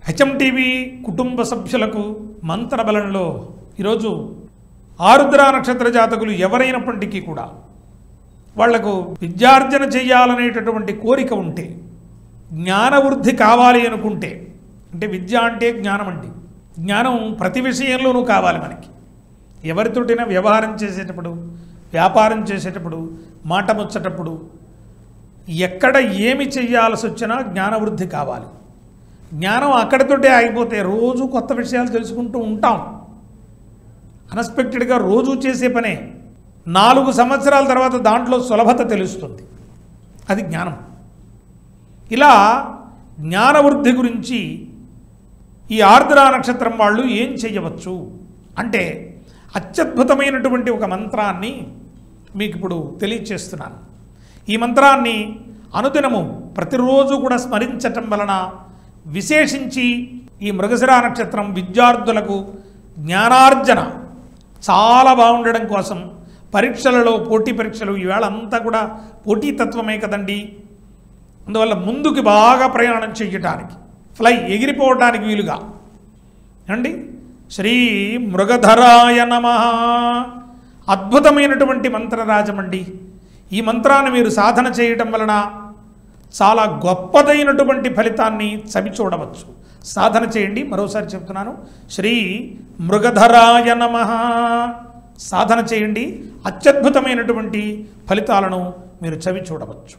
HMTV కుటుంబ సభ్యులకు మంత్రబలంలో ఈరోజు ఆరుద్ర నక్షత్ర జాతకులు ఎవరైనప్పటికీ కూడా వాళ్లకు విద్యార్జన చేయాలనేటటువంటి కోరిక ఉంటే, జ్ఞానవృద్ధి కావాలి అనుకుంటే, అంటే విద్య అంటే జ్ఞానం అండి. జ్ఞానం ప్రతి విషయంలోనూ కావాలి మనకి. ఎవరితోటైనా వ్యవహారం చేసేటప్పుడు, వ్యాపారం చేసేటప్పుడు, మాట ముచ్చటప్పుడు, ఎక్కడ ఏమి చెయ్యాల్సి వచ్చినా జ్ఞానవృద్ధి కావాలి. జ్ఞానం అక్కడితోటే ఆగిపోతే రోజు కొత్త విషయాలు తెలుసుకుంటూ ఉంటాం. అన్ఎక్స్పెక్టెడ్గా రోజు చేసే పనే 4 సంవత్సరాల తర్వాత దాంట్లో సులభత తెలుస్తుంది. అది జ్ఞానం. ఇలా జ్ఞానవృద్ధి గురించి ఈ ఆర్ద్ర నక్షత్రం వాళ్ళు ఏం చేయవచ్చు అంటే అత్యద్భుతమైనటువంటి ఒక మంత్రాన్ని మీకు ఇప్పుడు తెలియచేస్తున్నాను. ఈ మంత్రాన్ని అనుదినము ప్రతిరోజు కూడా స్మరించటం వలన విశేషించి ఈ మృగశిర నక్షత్రం విద్యార్థులకు జ్ఞానార్జన చాలా బాగుండడం కోసం పరీక్షలలో, పోటీ పరీక్షలు ఈవేళ అంతా కూడా పోటీతత్వమే కదండి. అందువల్ల ముందుకు బాగా ప్రయాణం చేయటానికి, ఎగిరిపోవటానికి వీలుగా అండి శ్రీ మృగధరాయ నమః అద్భుతమైనటువంటి మంత్రరాజమండి. ఈ మంత్రాన్ని మీరు సాధన చేయటం వలన చాలా గొప్పదైనటువంటి ఫలితాన్ని చవి చూడవచ్చు. సాధన చేయండి. మరోసారి చెప్తున్నాను, శ్రీ మృగధరాయ నమః సాధన చేయండి. అత్యద్భుతమైనటువంటి ఫలితాలను మీరు చవి చూడవచ్చు.